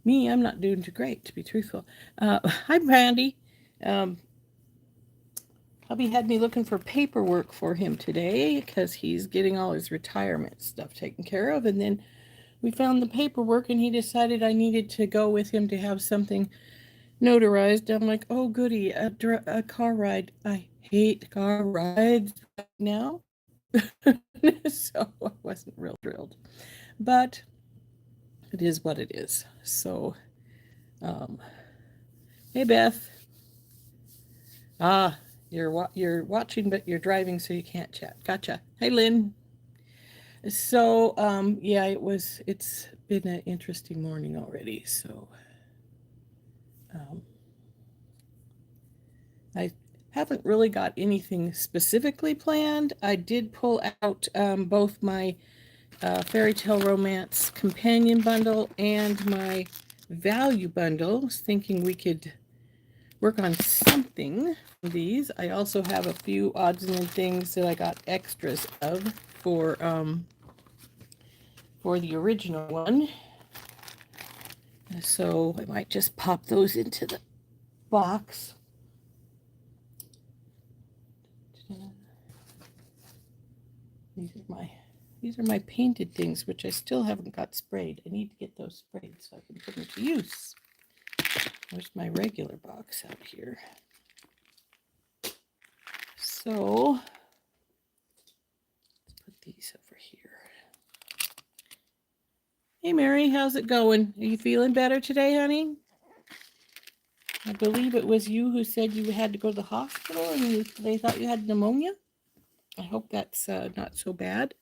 Me, I'm not doing too great, to be truthful. Hi, Brandy. Hubby had me looking for paperwork for him today because he's getting all his retirement stuff taken care of. And then we found the paperwork, and he decided I needed to go with him to have something notarized. I'm like, oh, goody, a car ride. I hate car rides right now. So I wasn't real thrilled. But it is what it is. So, um, hey, Beth. Ah, you're watching, but you're driving, so you can't chat. Gotcha. Hey, Lynn. So, yeah, it's been an interesting morning already. So, um, I haven't really got anything specifically planned. I did pull out both my fairy tale romance companion bundle and my value bundle. I was thinking we could work on something from these. I also have a few odds and things that I got extras of for the original one. So I might just pop those into the box. These are my painted things, which I still haven't got sprayed. I need to get those sprayed so I can put them to use. There's my regular box out here. So let's put these over here. Hey Mary, how's it going? Are you feeling better today, honey? I believe it was you who said you had to go to the hospital and they thought you had pneumonia. I hope that's not so bad.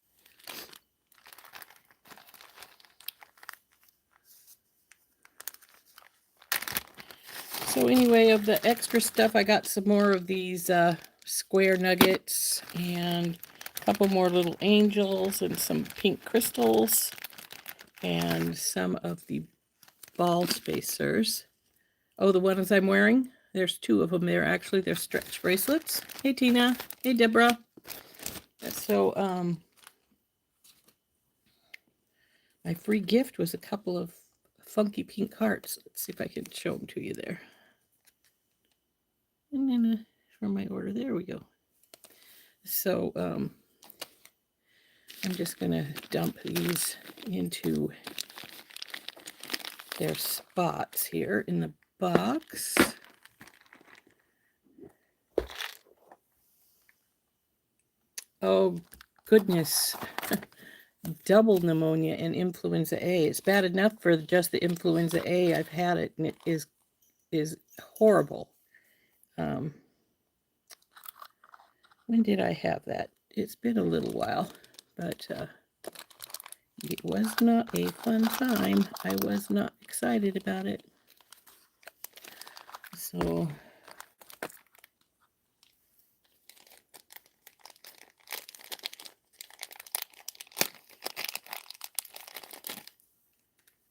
So anyway, of the extra stuff, I got some more of these square nuggets and a couple more little angels and some pink crystals and some of the ball spacers. Oh, the ones I'm wearing? There's two of them there, actually. They're stretch bracelets. Hey, Tina. Hey, Deborah. So, my free gift was a couple of funky pink hearts. Let's see if I can show them to you there. And then for my order, there we go. So, I'm just going to dump these into their spots here in the box. Oh, goodness. Double pneumonia and influenza A. It's bad enough for just the influenza A. I've had it, and it is horrible. When did I have that? It's been a little while, but it was not a fun time. I was not excited about it. So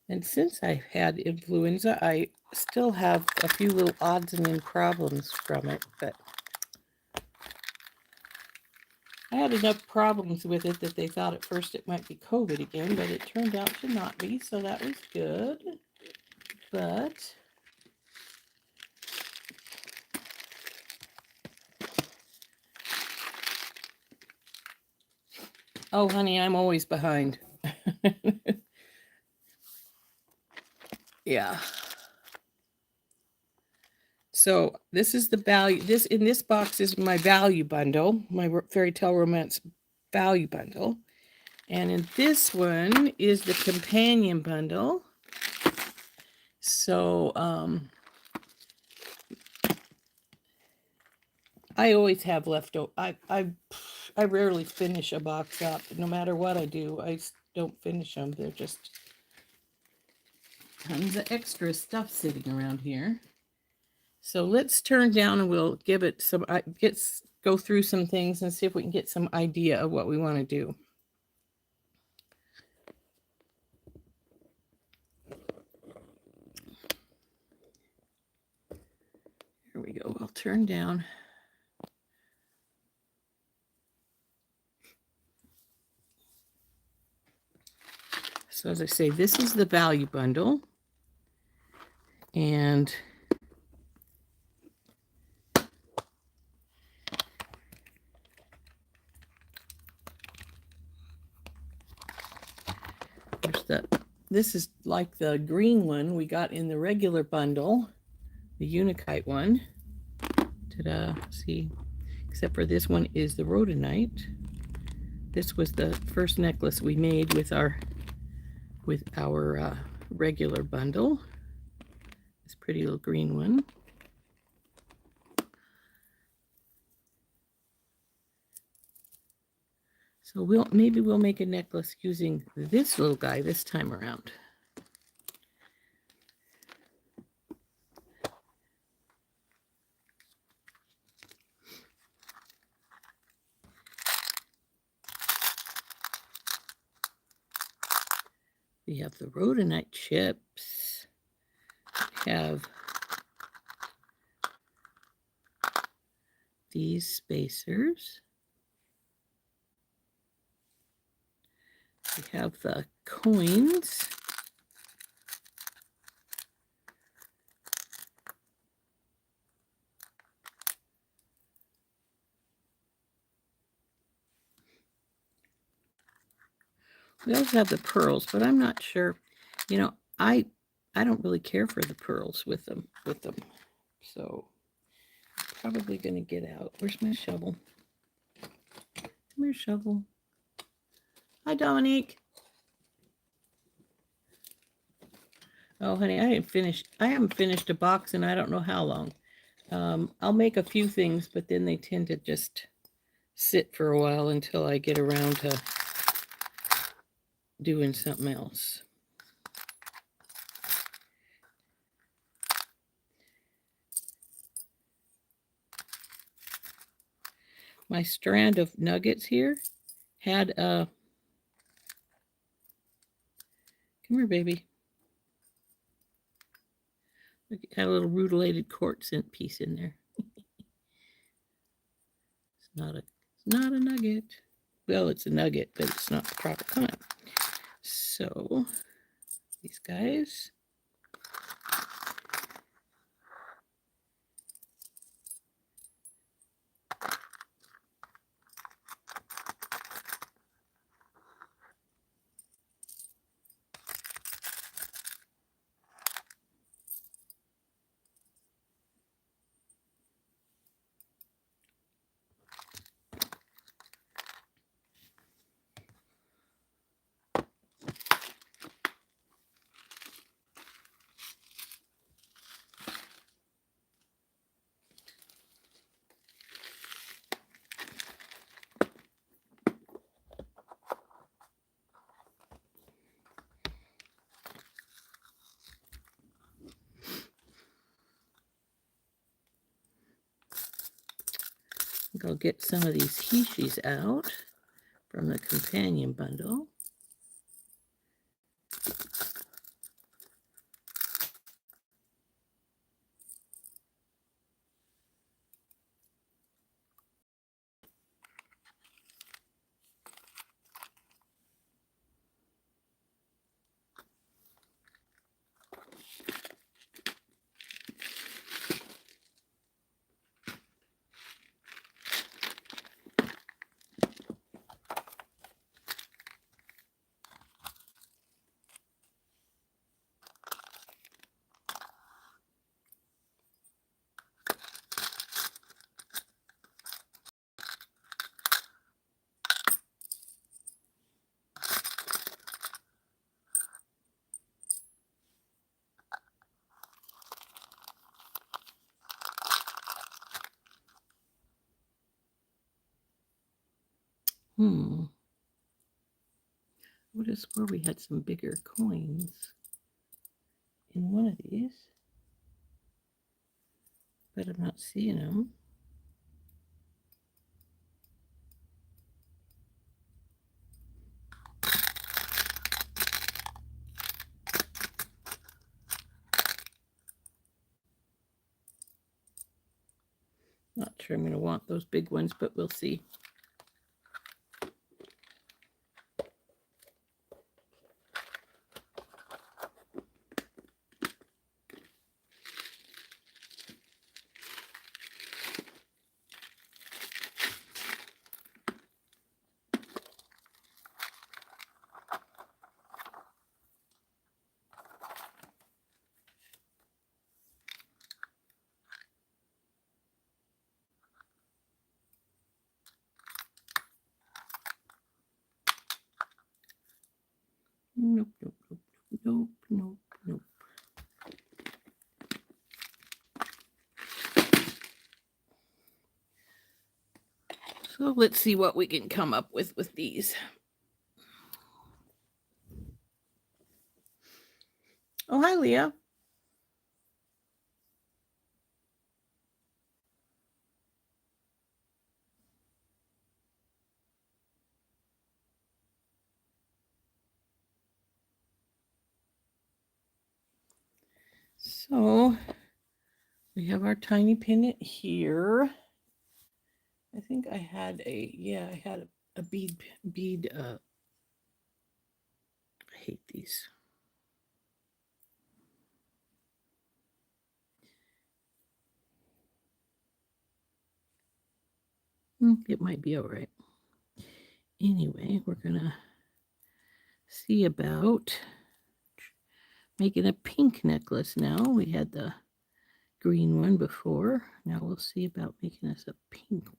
and since I've had influenza, I still have a few little odds and ends problems from it, but I had enough problems with it that they thought at first it might be COVID again, but it turned out to not be, so that was good. But oh, honey, I'm always behind. Yeah. So this is the value. This in this box is my value bundle, my fairy tale romance value bundle. And in this one is the companion bundle. So I always have leftover. I rarely finish a box up. No matter what I do, I don't finish them. They're just tons of extra stuff sitting around here. So let's turn down and we'll give it some, go through some things and see if we can get some idea of what we want to do. Here we go. I'll turn down. So as I say, this is the value bundle. And this is like the green one we got in the regular bundle, the Unikite one. Ta-da, see, except for this one is the rhodonite. This was the first necklace we made with our regular bundle. This pretty little green one. So maybe we'll make a necklace using this little guy this time around. We have the rhodonite chips. We have these spacers. We have the coins. We also have the pearls, but I'm not sure. You know, I don't really care for the pearls with them. So I'm probably going to get out. Where's my shovel? Come here, shovel. Hi, Dominique. Oh, honey, I haven't finished a box in I don't know how long. I'll make a few things, but then they tend to just sit for a while until I get around to doing something else. My strand of nuggets here had a... Come here, baby. Look, it had a little rutilated quartz piece in there. It's not a nugget. Well, it's a nugget, but it's not the proper kind. So these guys. I'll get some of these hishis out from the companion bundle. Would have swore we had some bigger coins in one of these, but I'm not seeing them. Not sure I'm going to want those big ones, but we'll see. nope, nope, nope, nope, nope, nope. So let's see what we can come up with these. Oh, hi, Leah. So we have our tiny pennant here. I think I had a bead. I hate these. It might be all right. Anyway, we're gonna see about making a pink necklace now. We had the green one before. Now we'll see about making us a pink one.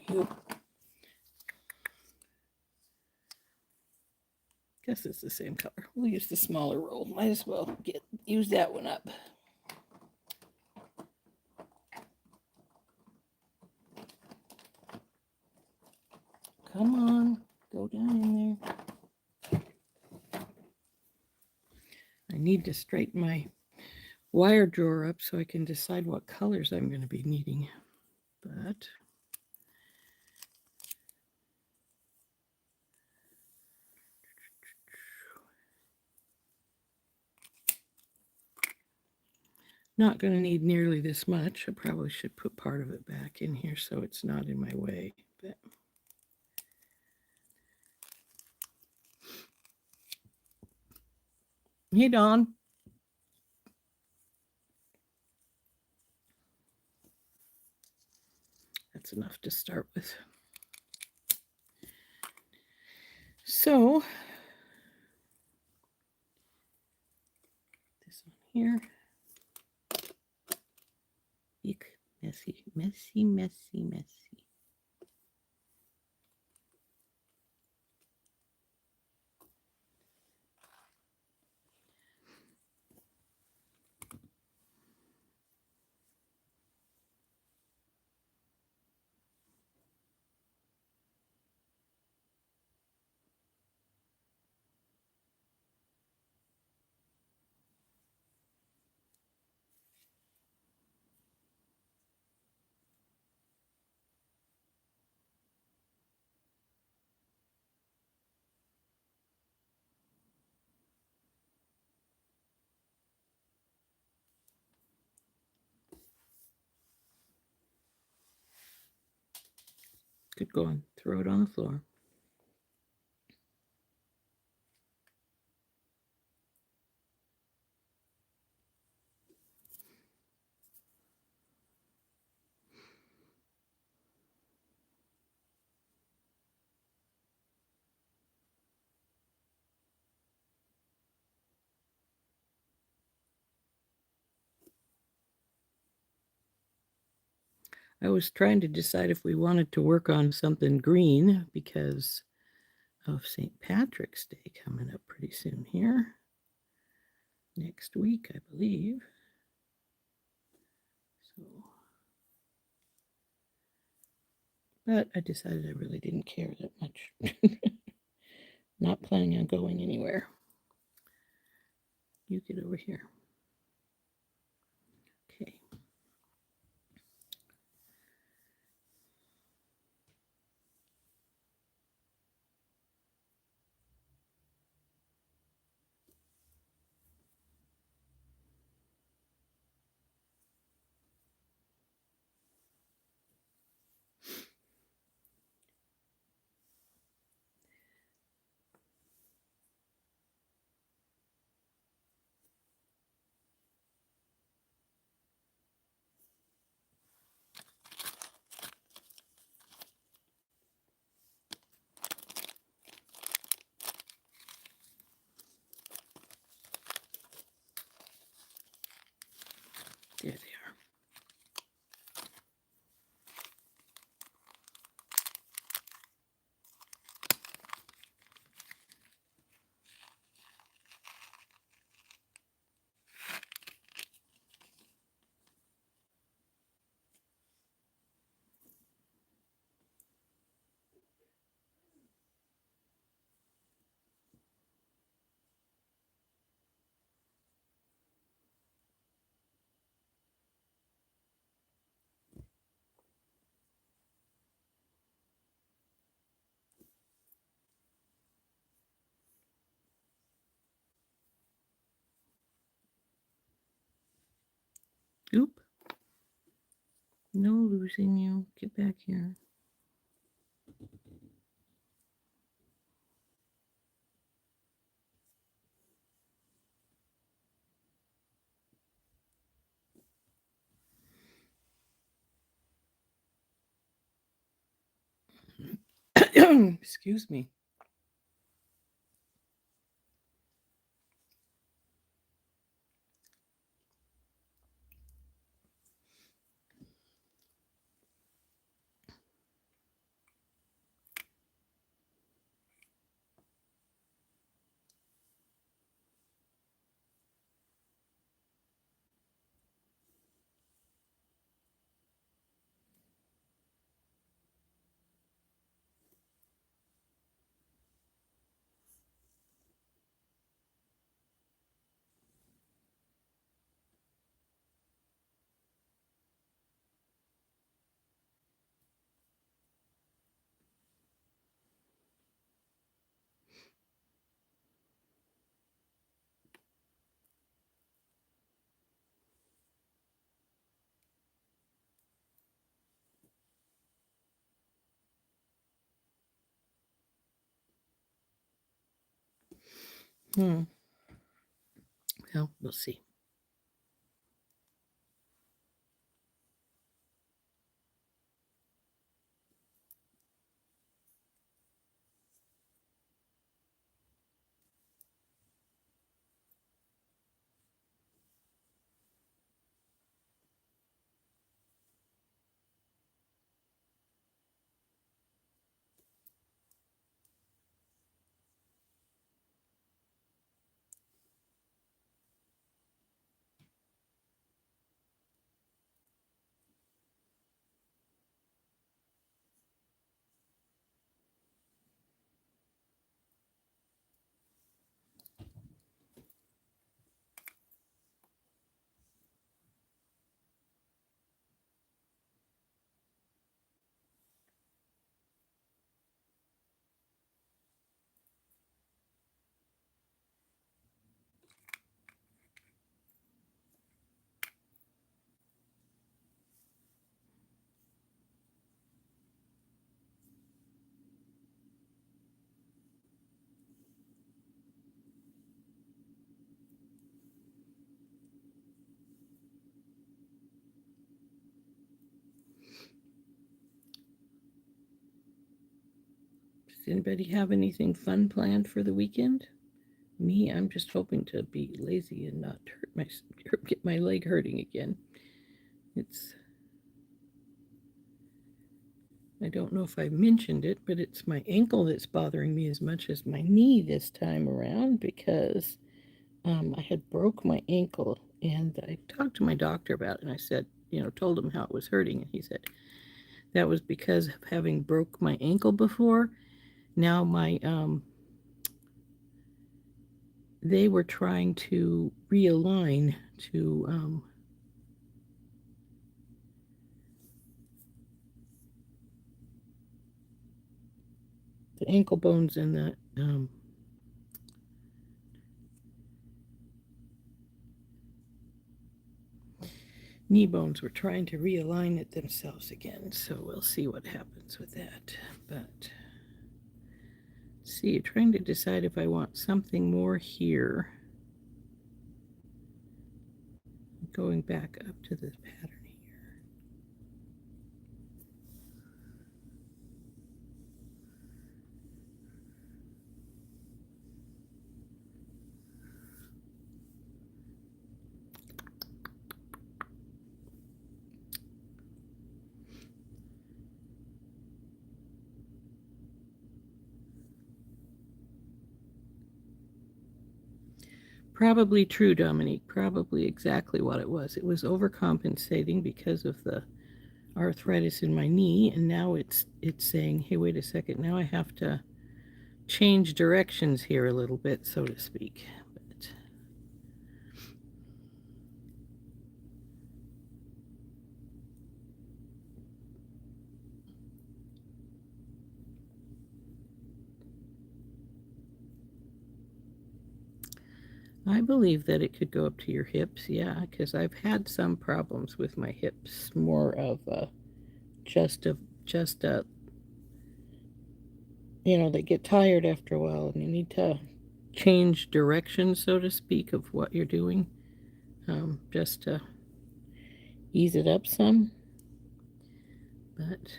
You. Guess it's the same color. We'll use the smaller roll. Might as well use that one up. Come on, go down in there. I need to straighten my wire drawer up so I can decide what colors I'm going to be needing. But not going to need nearly this much. I probably should put part of it back in here so it's not in my way. But hey, Dawn. That's enough to start with. So this one here. Messy, messy, messy, messy. Good going. Throw it on the floor. I was trying to decide if we wanted to work on something green because of St. Patrick's Day coming up pretty soon here. Next week, I believe. So, but I decided I really didn't care that much. Not planning on going anywhere. You get over here. Okay. There they are. Oop. No losing you. Get back here. Excuse me. Well, we'll see. Does anybody have anything fun planned for the weekend? Me, I'm just hoping to be lazy and not get my leg hurting again. It's I don't know if I mentioned it, but it's my ankle that's bothering me as much as my knee this time around because I had broke my ankle, and I talked to my doctor about it, and I said, told him how it was hurting, and he said that was because of having broke my ankle before. Now they were trying to realign to the ankle bones and the knee bones were trying to realign it themselves again. So we'll see what happens with that. But see, trying to decide if I want something more here. Going back up to this pattern here. Probably true, Dominique. Probably exactly what it was. It was overcompensating because of the arthritis in my knee, and now it's saying, "Hey, wait a second. Now I have to change directions here a little bit, so to speak." But I believe that it could go up to your hips, yeah, because I've had some problems with my hips, more of just they get tired after a while, and you need to change direction, so to speak, of what you're doing, just to ease it up some. But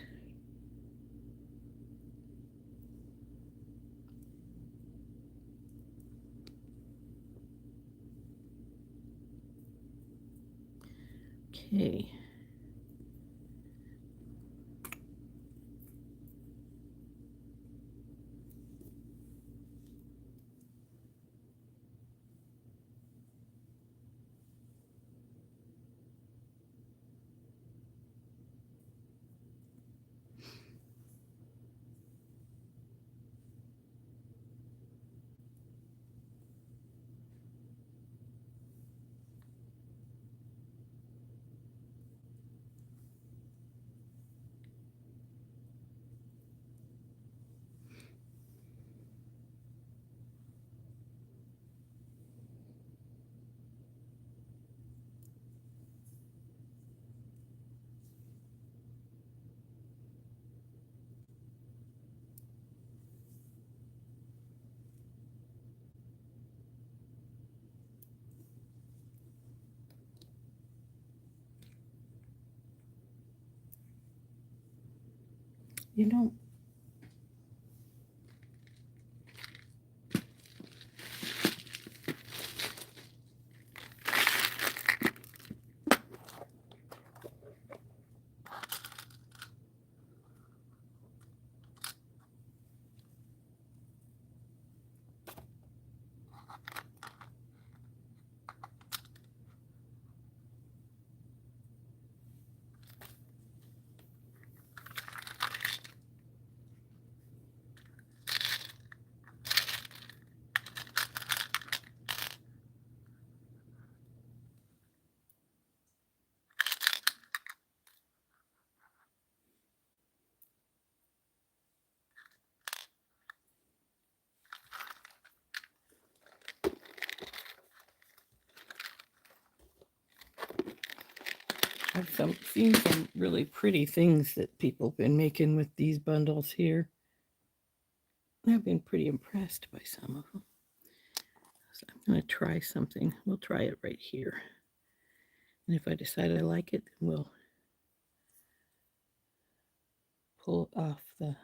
okay. You know, seen some really pretty things that people have been making with these bundles here. I've been pretty impressed by some of them. So I'm going to try something. We'll try it right here. And if I decide I like it, then we'll pull off the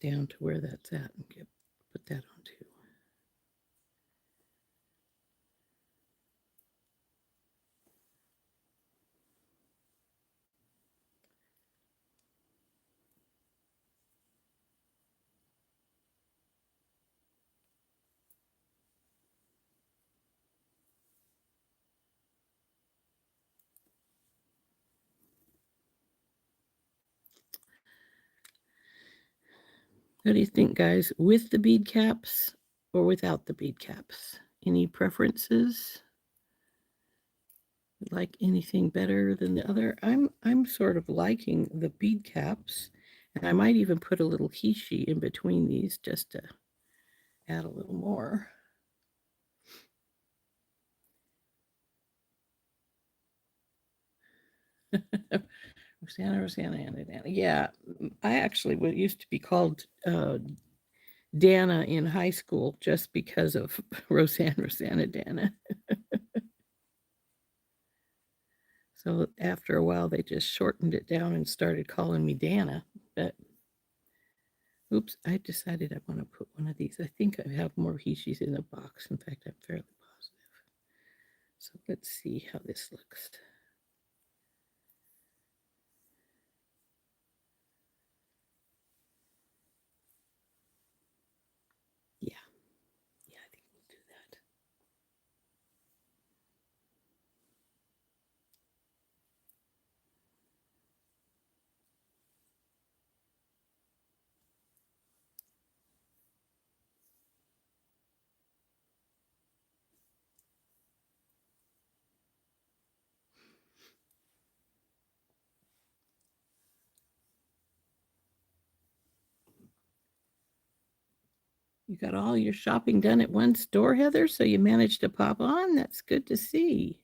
down to where that's at and put that on too. What do you think, guys? With the bead caps or without the bead caps? Any preferences? Like anything better than the other? I'm sort of liking the bead caps, and I might even put a little kishi in between these just to add a little more. Rosanna, Anna. Yeah, I actually used to be called Dana in high school just because of Rosanna, Dana. So after a while, they just shortened it down and started calling me Dana. But oops, I decided I want to put one of these. I think I have more Hishis in the box. In fact, I'm fairly positive. So let's see how this looks. Yeah, I think we'll do that. You got all your shopping done at one store, Heather, so you managed to pop on? That's good to see.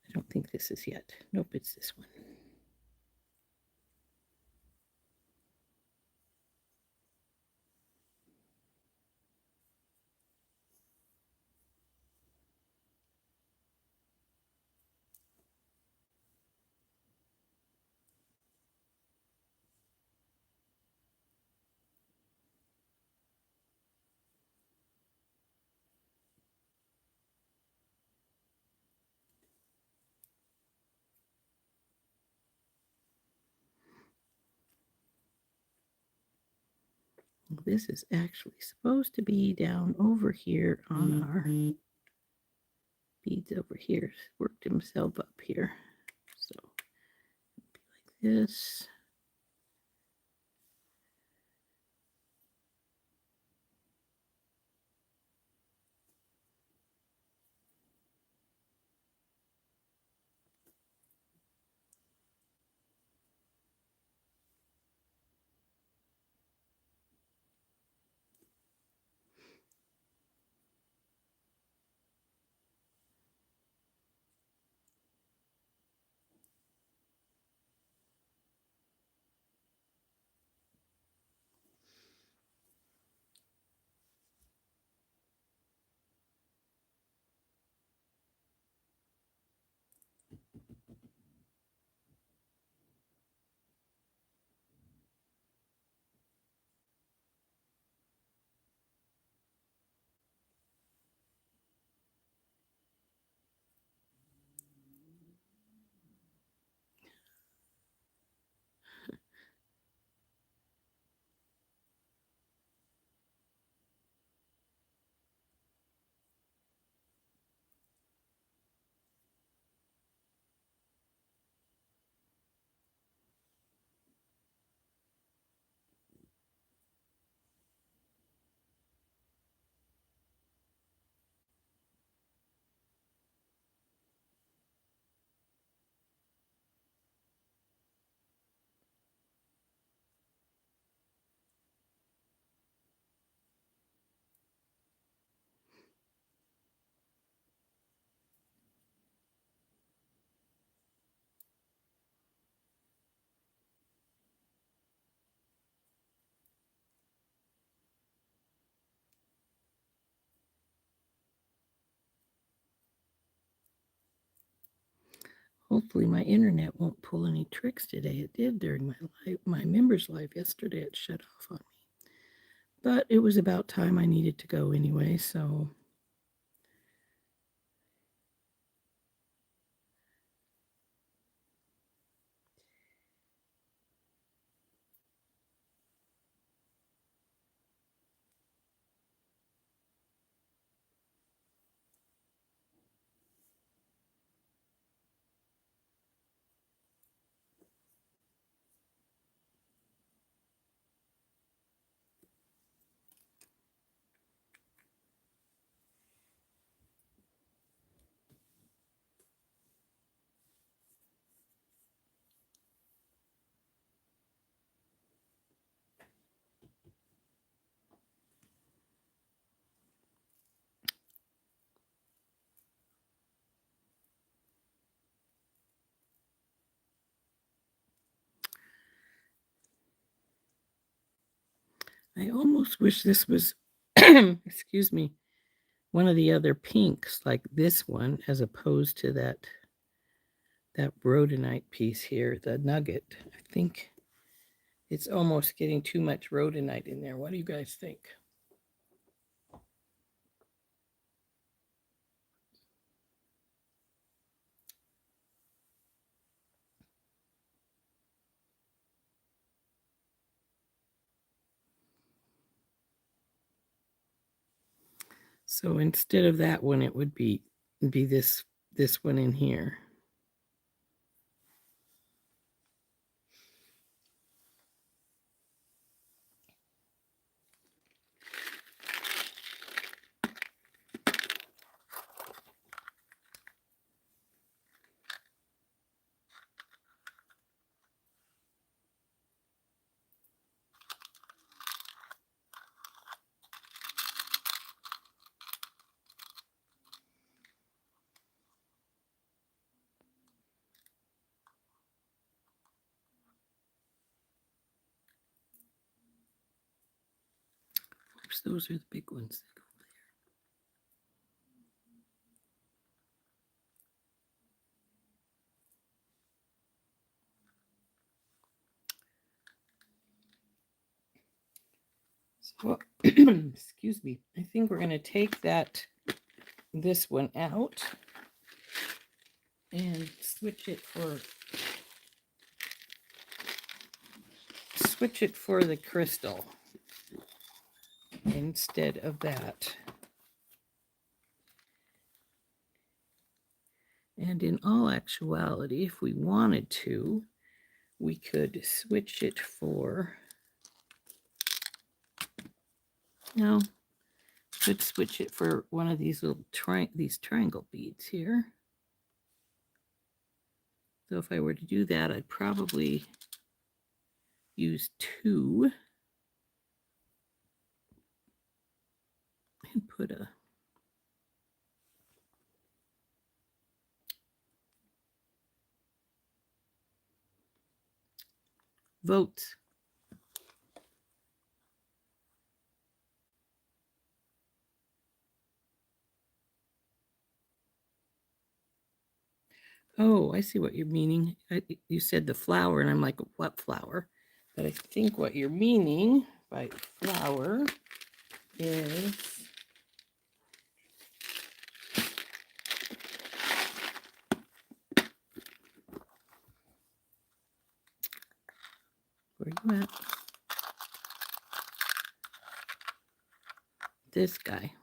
I don't think this is yet. Nope, it's this one. This is actually supposed to be down over here on our beads over here. Worked himself up here. So be like this. Hopefully my internet won't pull any tricks today. It did during my members live yesterday. It shut off on me. But it was about time I needed to go anyway, so I almost wish this was, excuse me, one of the other pinks like this one, as opposed to that rhodonite piece here, the nugget. I think it's almost getting too much rhodonite in there. What do you guys think? So instead of that one, it would be this one in here. Oops, those are the big ones. So, excuse me. I think we're going to take this one out and switch it for the crystal instead of that. And in all actuality, if we wanted to, we could switch it for, no, could switch it for one of these little triangle beads here. So if I were to do that, I'd probably use 2 and put a votes. Oh, I see what you're meaning. You said the flower, and I'm like, what flower? But I think what you're meaning by flower is where you at? This guy.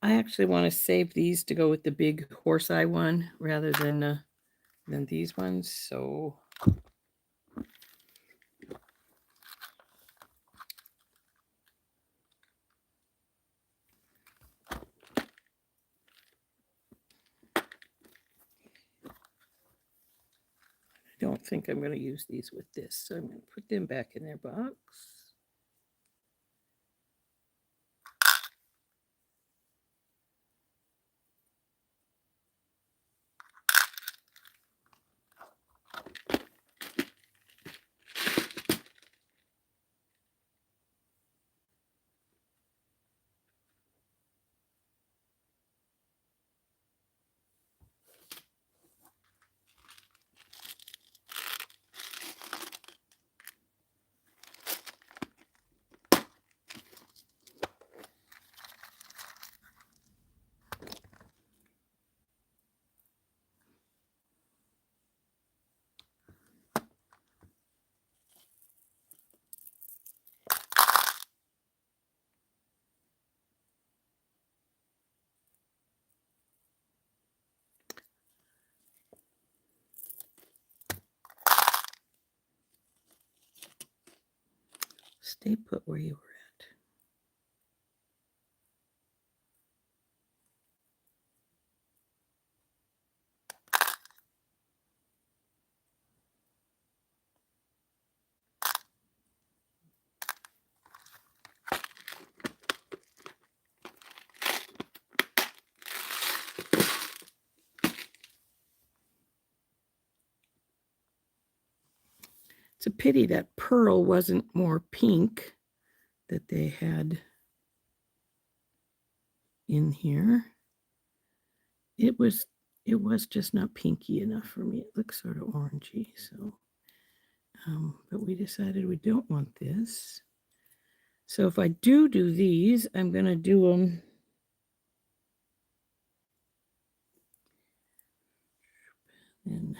I actually want to save these to go with the big horse eye one rather than these ones. So I don't think I'm going to use these with this. So I'm going to put them back in their box. Stay put where you were at. It's a pity that pearl wasn't more pink that they had in here. It was just not pinky enough for me. It looks sort of orangey, so but we decided we don't want this. So if I do these, I'm going to do them and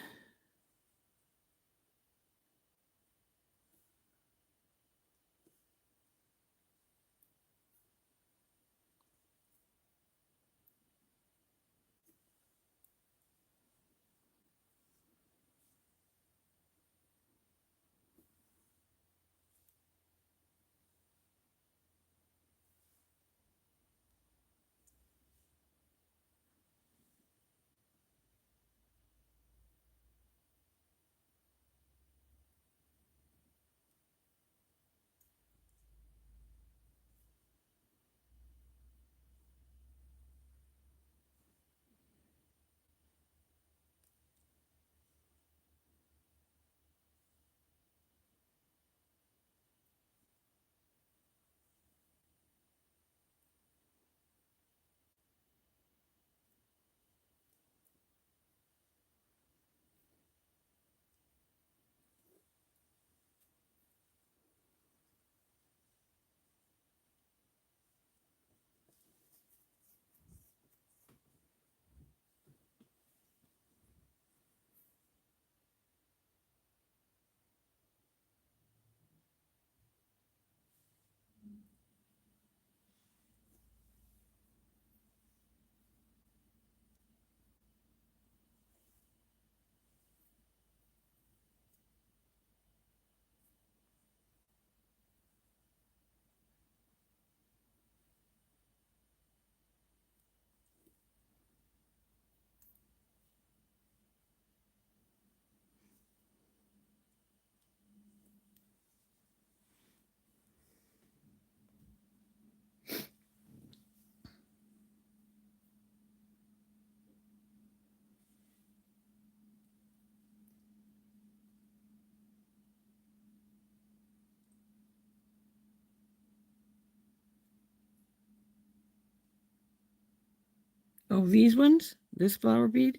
oh, these ones? This flower bead?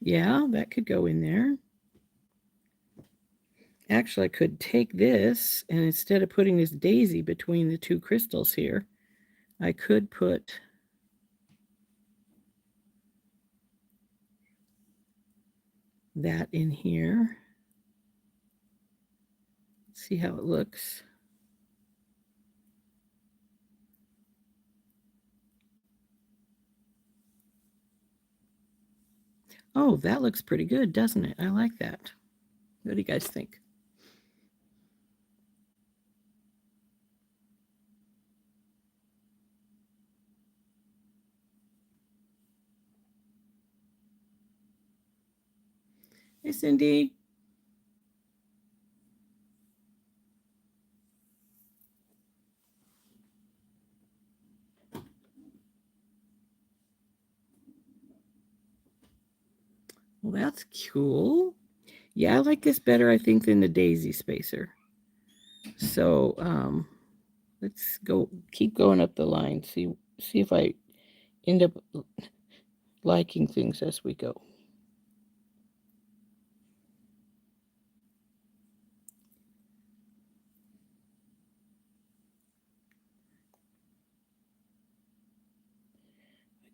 Yeah, that could go in there. Actually, I could take this and instead of putting this daisy between the two crystals here, I could put that in here. See how it looks. Oh, that looks pretty good, doesn't it? I like that. What do you guys think? Hey, Cindy. Well, that's cool. Yeah, I like this better, I think, than the daisy spacer. So let's keep going up the line. See if I end up liking things as we go.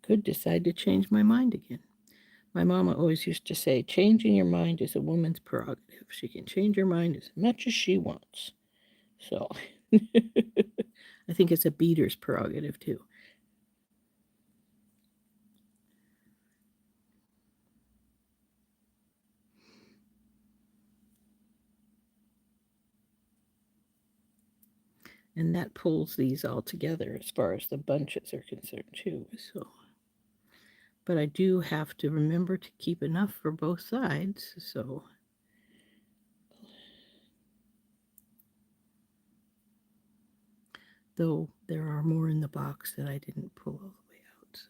I could decide to change my mind again. My mama always used to say, changing your mind is a woman's prerogative. She can change her mind as much as she wants. So I think it's a beater's prerogative too. And that pulls these all together as far as the bunches are concerned too. So, but I do have to remember to keep enough for both sides. So, though there are more in the box that I didn't pull all the way out. So.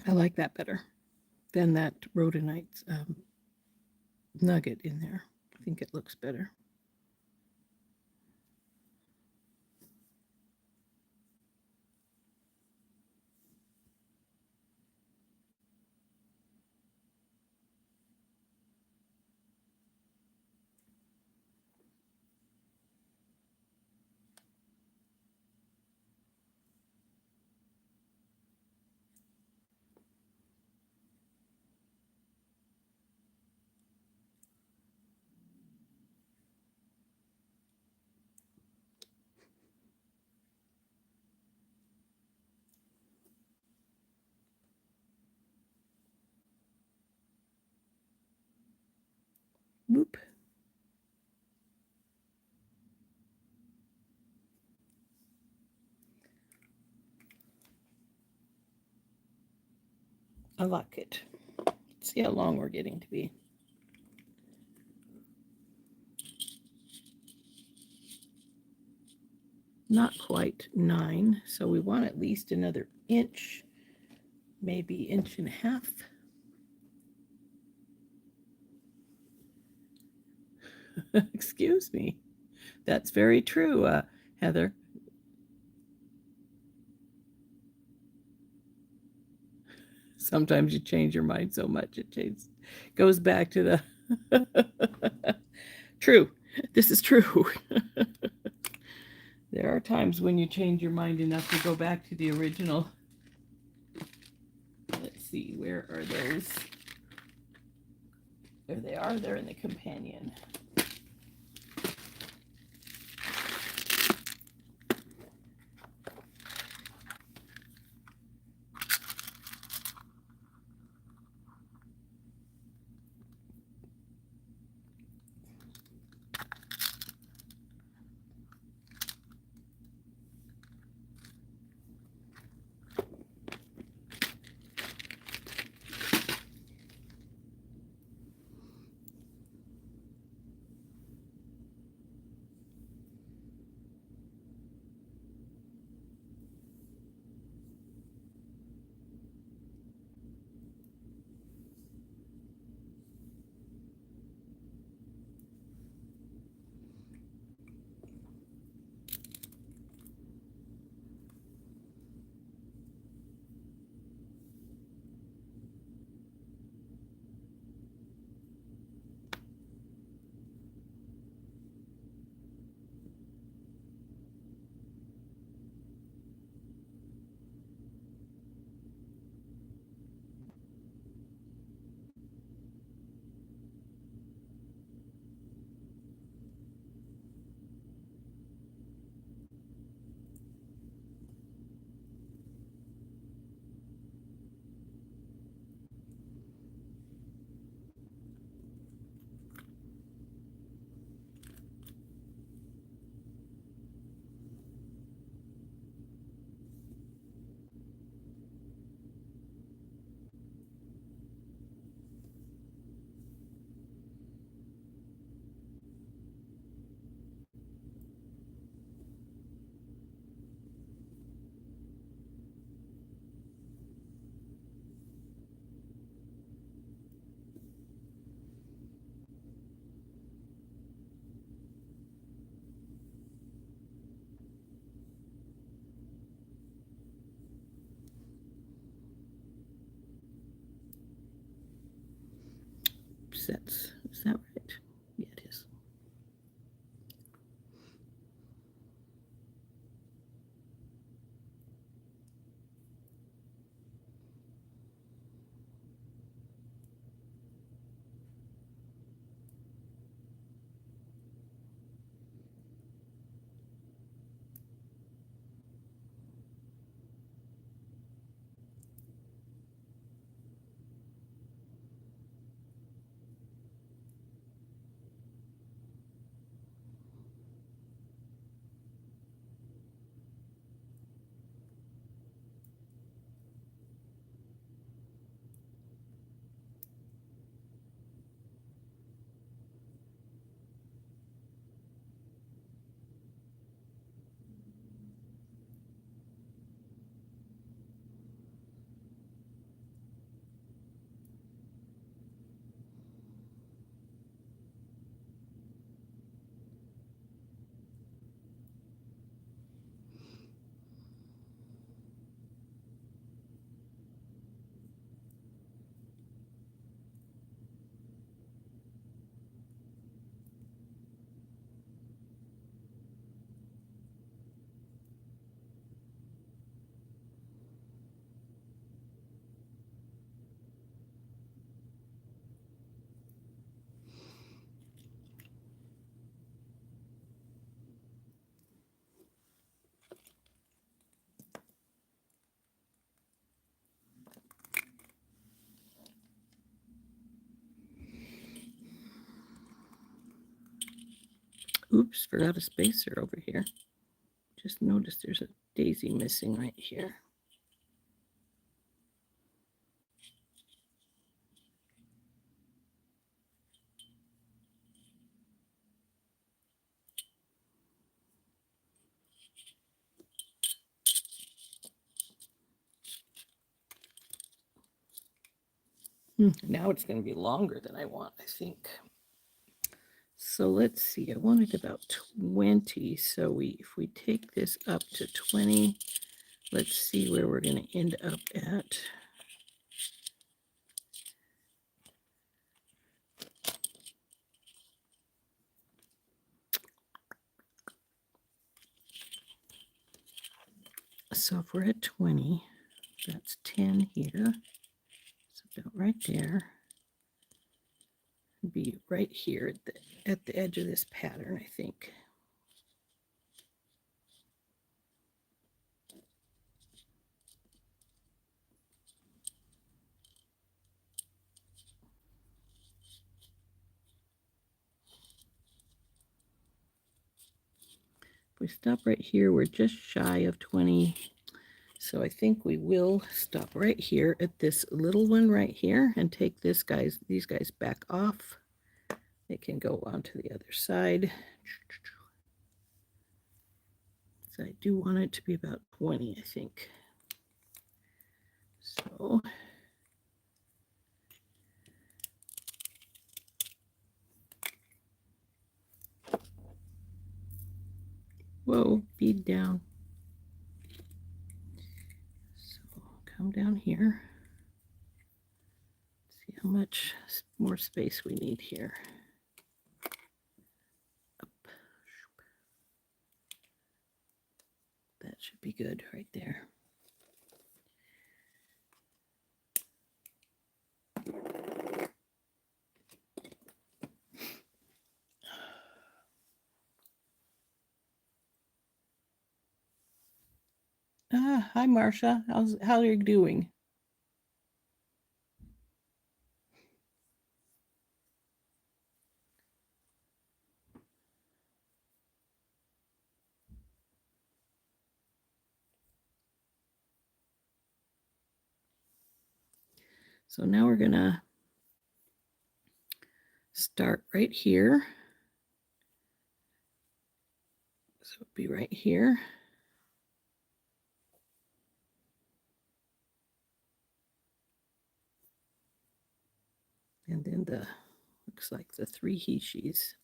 I like that better than that rhodonite nugget in there. I think it looks better. Whoop. I like it. Let's see how long we're getting to be. Not quite 9, so we want at least another inch, maybe inch and a half. Excuse me. That's very true, Heather. Sometimes you change your mind so much it goes back to the true. This is true. There are times when you change your mind enough to go back to the original. Let's see, where are those? There they are. They're in the companion. Sets. Is that right? Yeah, it is. Oops, forgot a spacer over here. Just noticed there's a daisy missing right here. Now it's going to be longer than I want, I think. So let's see, I wanted about 20. So if we take this up to 20, let's see where we're going to end up at. So if we're at 20, that's 10 here. So about right there. Be right here at the edge of this pattern, I think. If we stop right here, we're just shy of 20. So I think we will stop right here at this little one right here and take these guys back off. They can go on to the other side. So I do want it to be about 20, I think. So whoa, bead down. So come down here. See how much more space we need here. Up. That should be good right there. Hi Marcia. How are you doing? So now we're gonna start right here. So it'll be right here. And then looks like the 3 he-she's.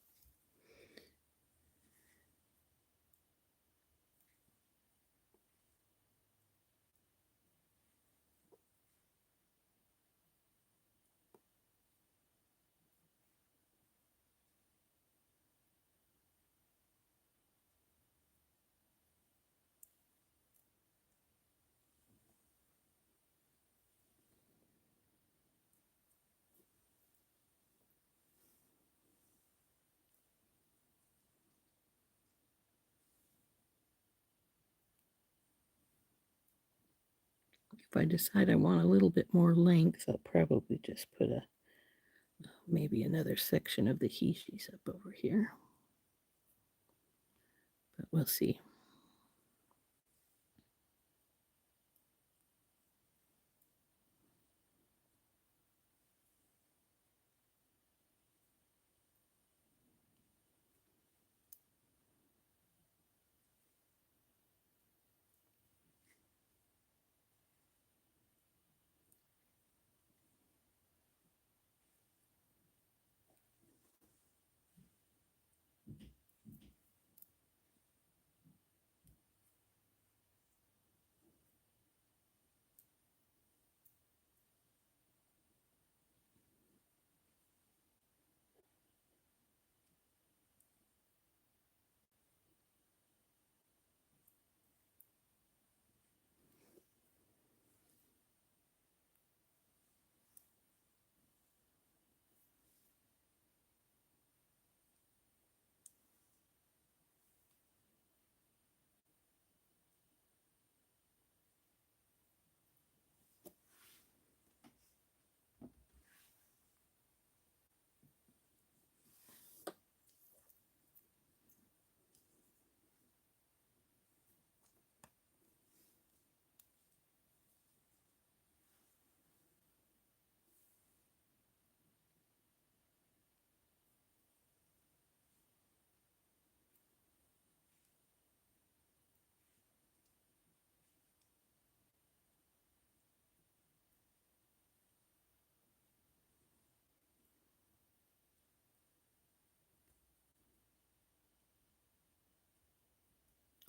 If I decide I want a little bit more length, I'll probably just put maybe another section of the he-she's up over here. But we'll see.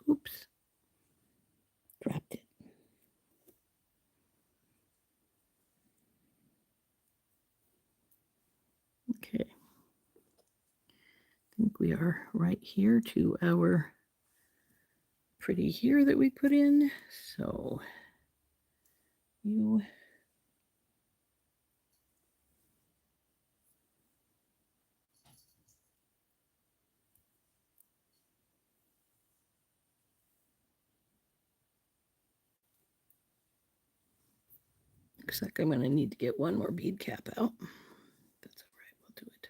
Oops. Dropped it. Okay. I think we are right here to our pretty here that we put in. So you looks like I'm going to need to get one more bead cap out. That's all right. We'll do it.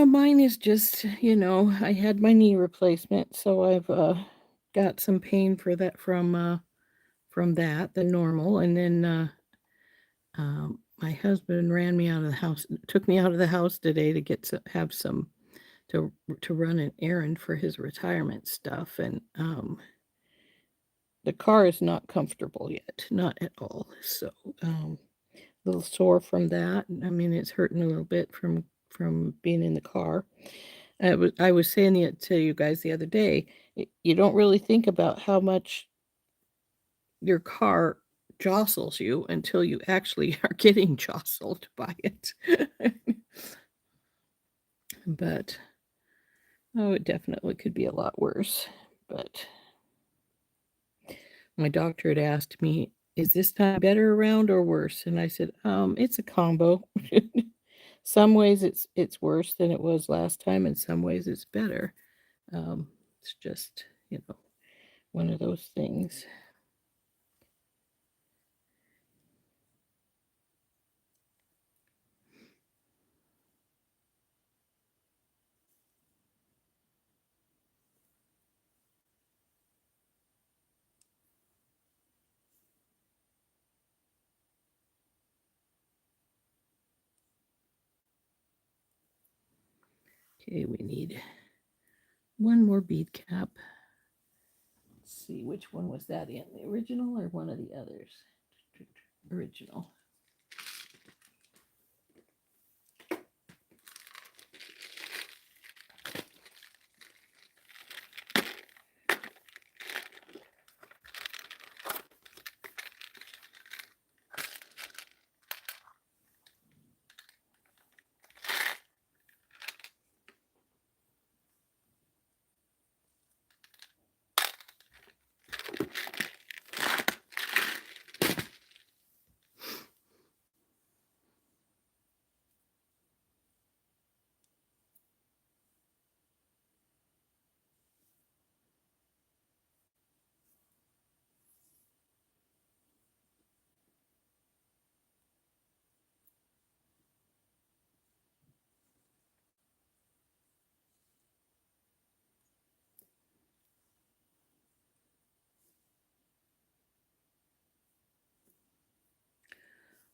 Mine is just, I had my knee replacement, so I've got some pain for that from that, the normal, and then my husband ran me out of the house, took me out of the house today to have some to run an errand for his retirement stuff, and the car is not comfortable yet, not at all. So a little sore from that. I mean, it's hurting a little bit from being in the car. I was saying it to you guys the other day. You don't really think about how much your car jostles you until you actually are getting jostled by it. But it definitely could be a lot worse. But my doctor had asked me, "Is this time better around or worse?" And I said, it's a combo. Some ways it's worse than it was last time, and some ways it's better. It's just, one of those things. Okay, we need one more bead cap. Let's see, which one was that in? The original or one of the others? Original.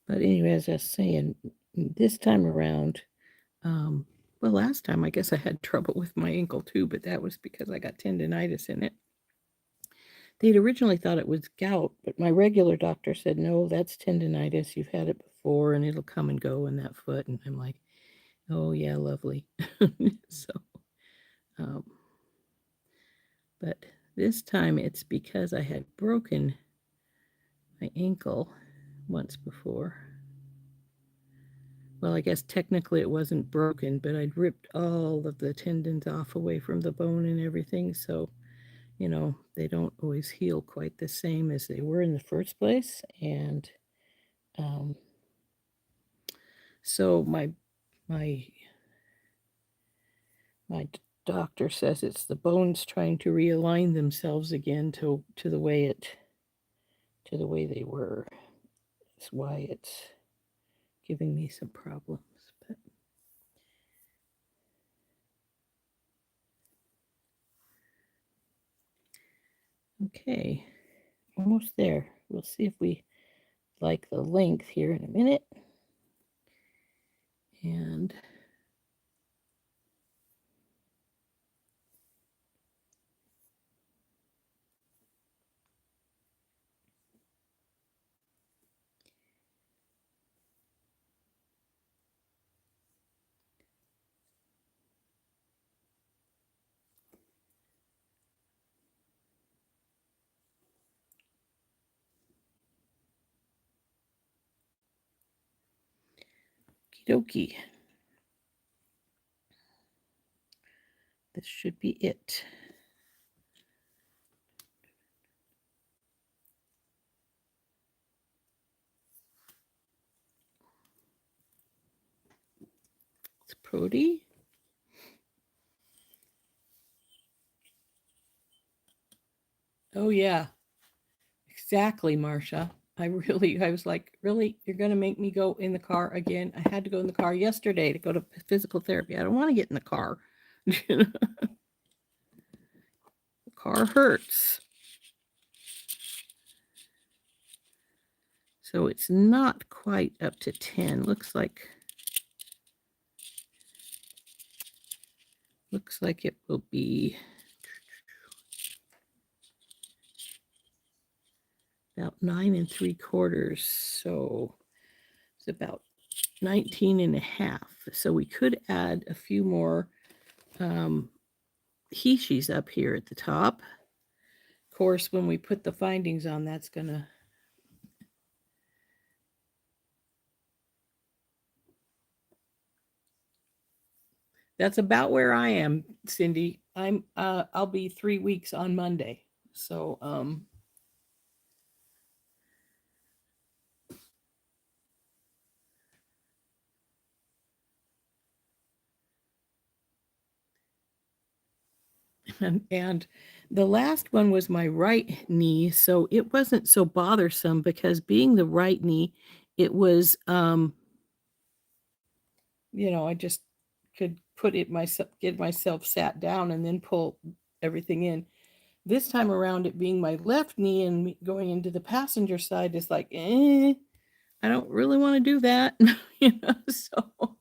But anyway, as I was saying, this time around, well, last time I guess I had trouble with my ankle too, but that was because I got tendonitis in it. They'd originally thought it was gout, but my regular doctor said, no, that's tendonitis. You've had it before and it'll come and go in that foot. And I'm like, oh, yeah, lovely. So, um, but this time it's because I had broken my ankle once before. Well, I guess technically it wasn't broken, but I'd ripped all of the tendons off away from the bone and everything. So, they don't always heal quite the same as they were in the first place. And um, so my my doctor says it's the bones trying to realign themselves again to the way they were. That's why it's giving me some problems. But okay, almost there. We'll see if we like the length here in a minute. And okie dokie. This should be it. It's pretty. Oh yeah, exactly, Marcia. I was like, really, you're gonna make me go in the car again? I had to go in the car yesterday to go to physical therapy. I don't want to get in the car. The car hurts. So it's not quite up to 10. Looks like it will be about 9 3/4. So it's about 19 and a half. So we could add a few more Hishis up here at the top. Of course, when we put the findings on, that's gonna that's about where I am, Cindy. I'll be 3 weeks on Monday. So and the last one was my right knee, so it wasn't so bothersome because being the right knee, it was I just could get myself sat down and then pull everything in. This time around, it being my left knee and going into the passenger side is like, I don't really want to do that, so.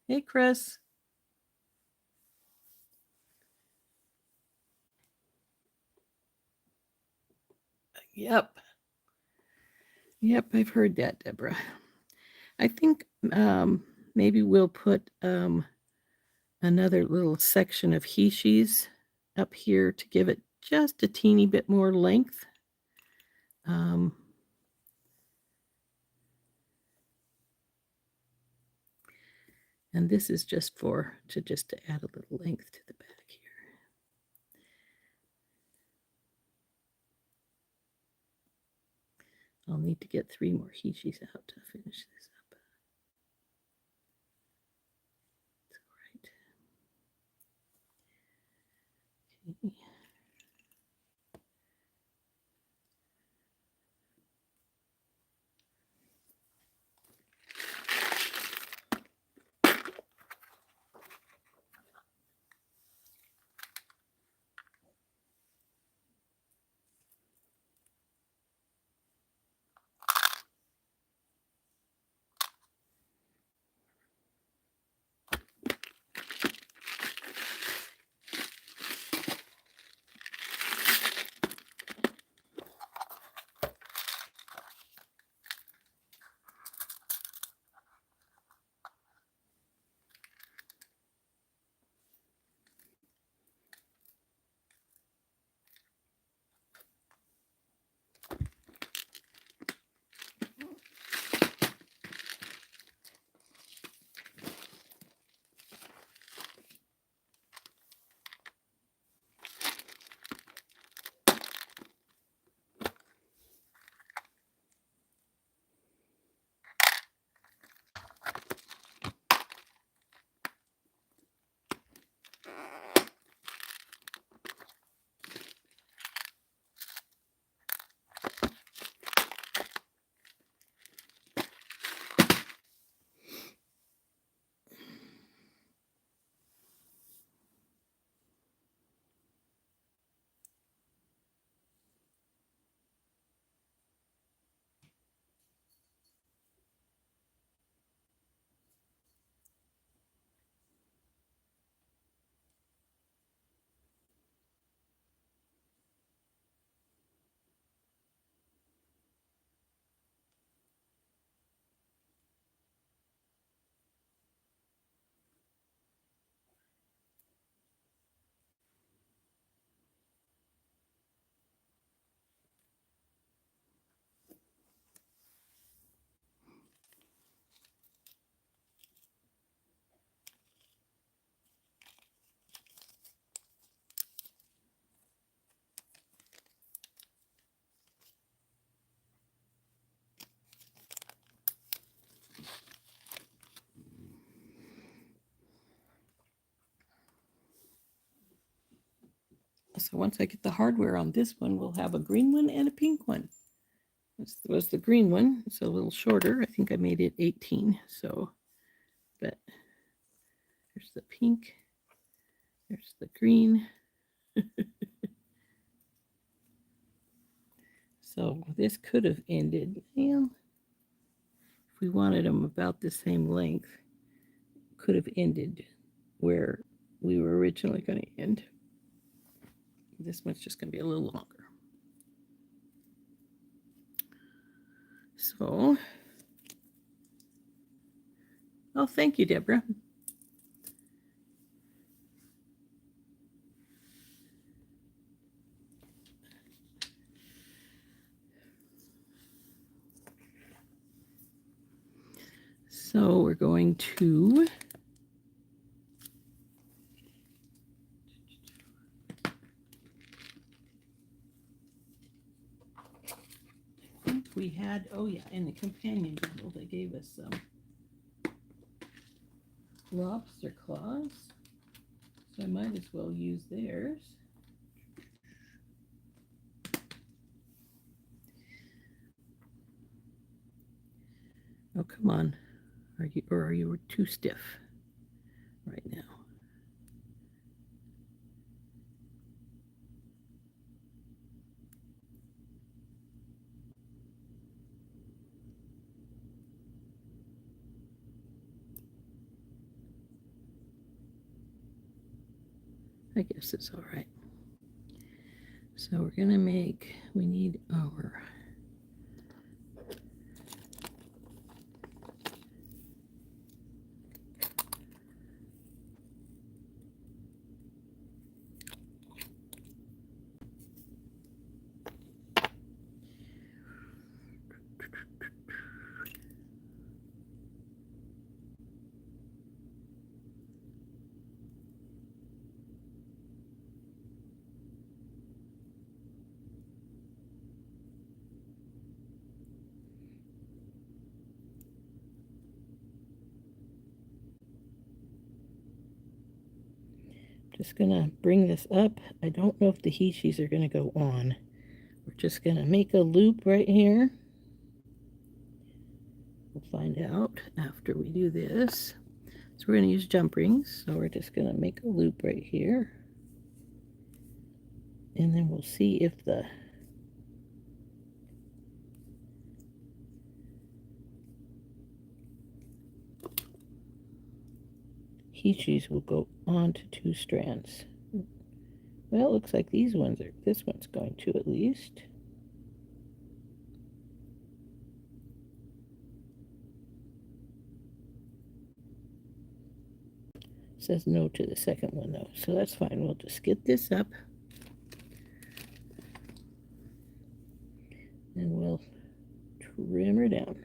Hey, Chris. Yep. Yep, I've heard that, Deborah. I think maybe we'll put another little section of Hishis up here to give it just a teeny bit more length. And this is just to add a little length to the back here. I'll need to get 3 more Hishis out to finish this up. That's all right. Okay. So once I get the hardware on this one, we'll have a green one and a pink one. This was the green one. It's a little shorter. I think I made it 18. So, but there's the pink. There's the green. So this could have ended, well, if we wanted them about the same length, could have ended where we were originally going to end. This one's just going to be a little longer. So, oh, thank you, Deborah. So we're going to we had, oh yeah, in the companion bundle they gave us some lobster claws, so I might as well use theirs. Oh, come on. Are you too stiff right now? I guess it's all right. So we're going to make, we need our just going to bring this up. I don't know if the heechis are going to go on. We're just going to make a loop right here. We'll find out after we do this. So we're going to use jump rings. So we're just going to make a loop right here. And then we'll see if the heechis will go on to 2 strands. Well, it looks like this one's going to at least. It says no to the second one though, so that's fine. We'll just get this up. And we'll trim her down.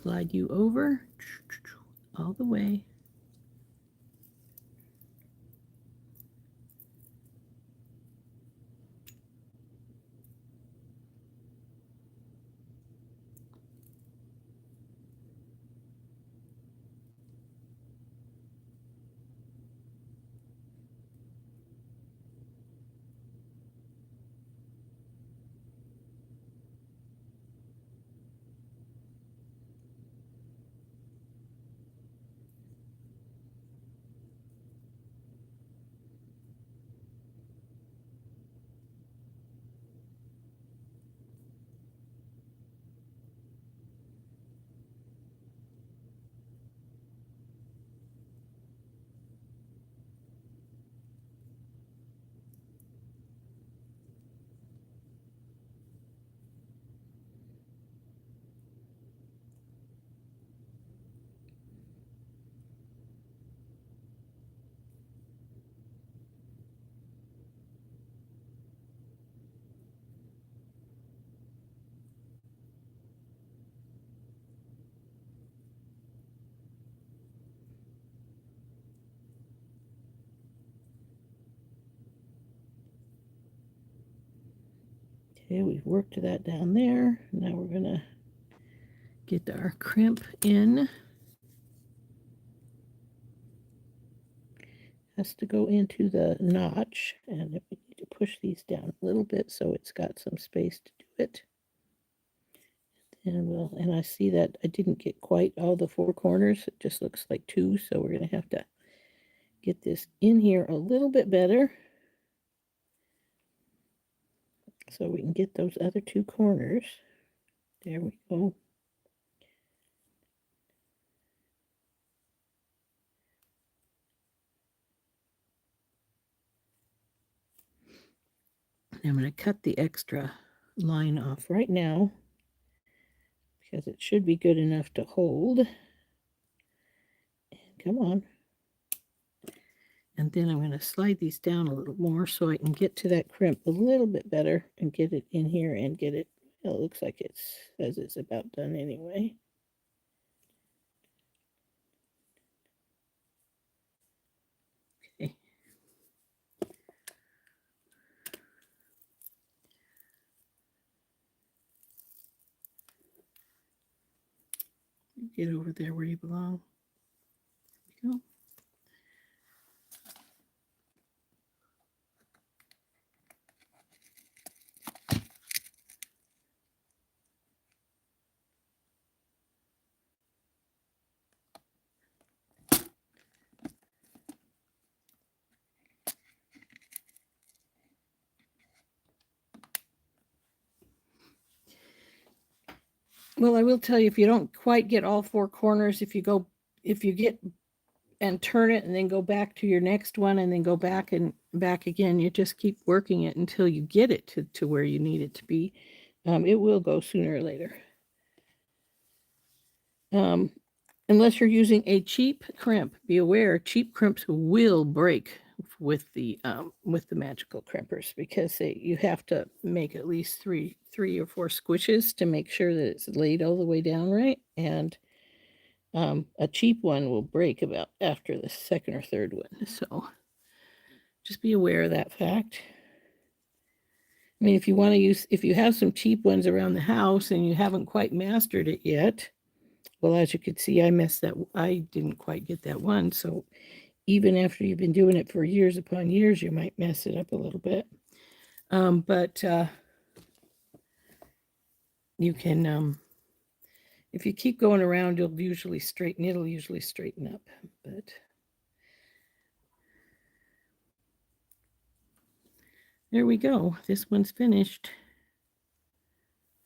Slide you over all the way. Okay, we've worked that down there. Now we're going to get our crimp in. has to go into the notch, and we need to push these down a little bit so it's got some space to do it. And I see that I didn't get quite all the four corners. It just looks like two, so we're going to have to get this in here a little bit better so we can get those other two corners. There we go. I'm going to cut the extra line off right now because it should be good enough to hold. And come on. And then I'm going to slide these down a little more so I can get to that crimp a little bit better and get it in here and get it. Well, it looks like it says it's about done anyway. Okay. Get over there where you belong. There we go. Well, I will tell you, if you don't quite get all four corners, if you get and turn it and then go back to your next one and then go back and back again, you just keep working it until you get it to where you need it to be. It will go sooner or later. Unless you're using a cheap crimp, be aware cheap crimps will break with the magical crimpers because you have to make at least three or four squishes to make sure that it's laid all the way down right. And a cheap one will break about after the second or third one. So just be aware of that fact. I mean, if you have some cheap ones around the house and you haven't quite mastered it yet, well, as you could see, I didn't quite get that one. So even after you've been doing it for years upon years, you might mess it up a little bit. But you can, if you keep going around, it'll usually straighten up. But there we go. This one's finished.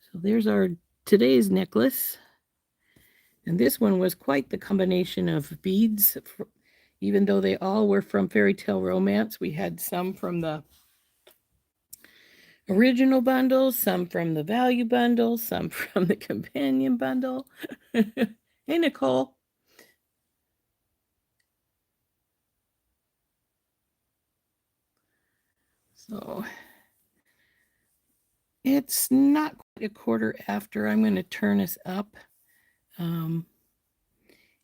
So there's our today's necklace. And this one was quite the combination of beads. Even though they all were from Fairytale Romance, we had some from the original bundle, some from the value bundle, some from the companion bundle. Hey, Nicole. So it's not quite a quarter after. I'm going to turn us up.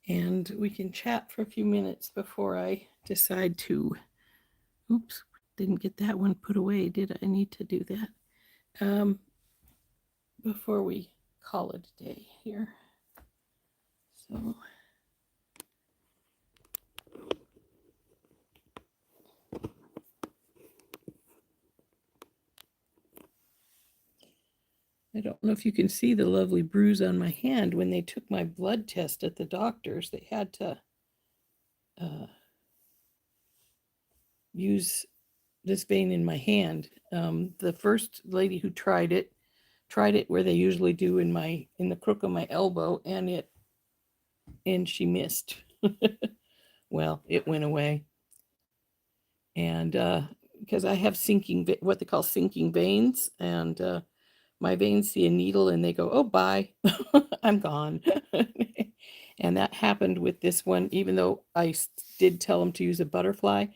And we can chat for a few minutes before I decide to, oops, didn't get that one put away, did I? Need to do that before we call it a day here. So I don't know if you can see the lovely bruise on my hand. When they took my blood test at the doctor's, they had to use this vein in my hand. The first lady who tried it where they usually do in the crook of my elbow, and she missed. Well, it went away. And because I have what they call sinking veins, and my veins see a needle and they go, oh, bye, I'm gone. And that happened with this one, even though I did tell them to use a butterfly,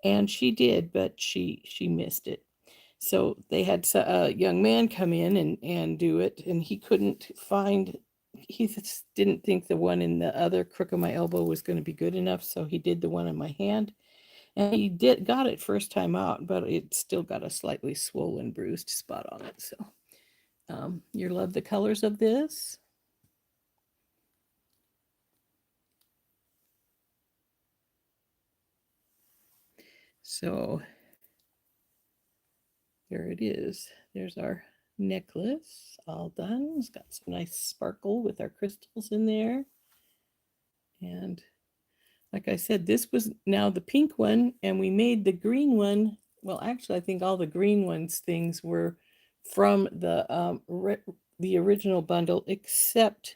and she did, but she missed it. So they had a young man come in and do it, and he didn't think the one in the other crook of my elbow was going to be good enough, so he did the one in my hand. And he got it first time out, but it still got a slightly swollen, bruised spot on it. So you love the colors of this? So there it is. There's our necklace all done. It's got some nice sparkle with our crystals in there. And like I said, this was now the pink one, and we made the green one. Well, actually, I think all the green ones things were from the original bundle, except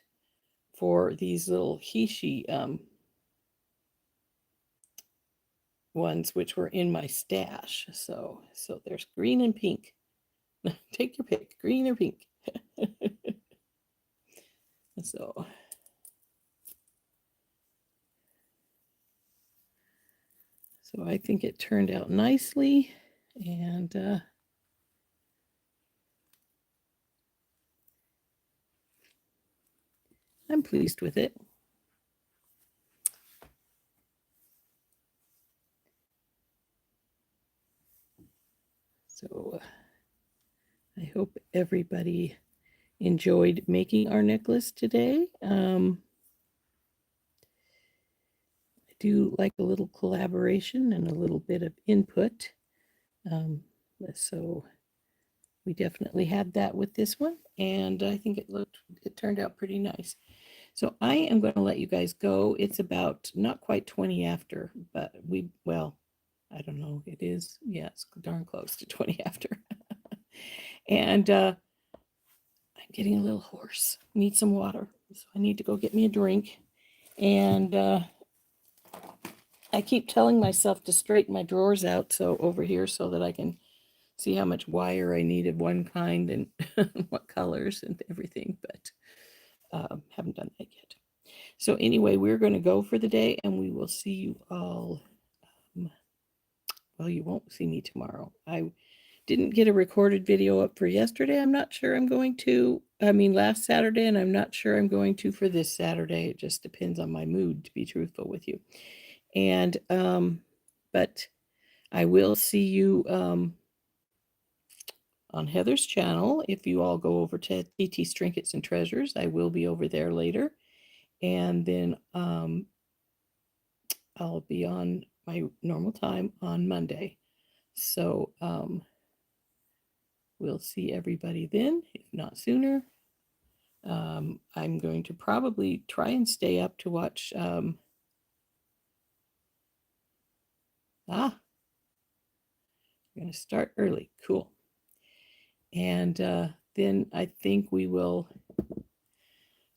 for these little Hishi ones, which were in my stash. So there's green and pink. Take your pick, green or pink. So I think it turned out nicely, and I'm pleased with it. So I hope everybody enjoyed making our necklace today. I do like a little collaboration and a little bit of input. So we definitely had that with this one, and I think it turned out pretty nice. So I am going to let you guys go. It's about not quite 20 after, but I don't know. It is, yeah, it's darn close to 20 after. And I'm getting a little hoarse. Need some water. So I need to go get me a drink. And I keep telling myself to straighten my drawers out over here so that I can see how much wire I need of one kind and what colors and everything, but haven't done that yet. So anyway, we're going to go for the day, and we will see you all. Well, you won't see me tomorrow. I didn't get a recorded video up for yesterday. I'm not sure I'm going to. Last Saturday, and I'm not sure I'm going to for this Saturday. It just depends on my mood, to be truthful with you. And but I will see you on Heather's channel. If you all go over to TT's Trinkets and Treasures, I will be over there later. And then I'll be on my normal time on Monday. So we'll see everybody then, if not sooner. I'm going to probably try and stay up to watch. We're going to start early. Cool. And then I think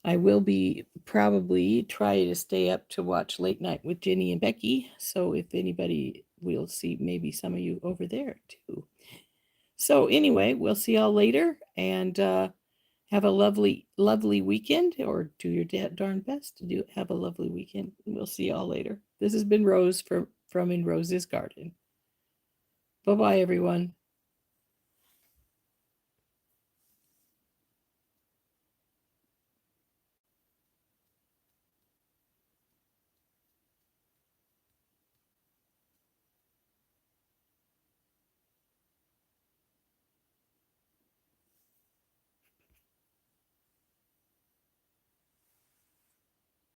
I will be probably try to stay up to watch Late Night with Jenny and Becky. So if anybody, we'll see maybe some of you over there too. So anyway, we'll see y'all later, and have a lovely, lovely weekend, or do your darn best to have a lovely weekend. We'll see y'all later. This has been Rose from In Rose's Garden. Bye-bye, everyone.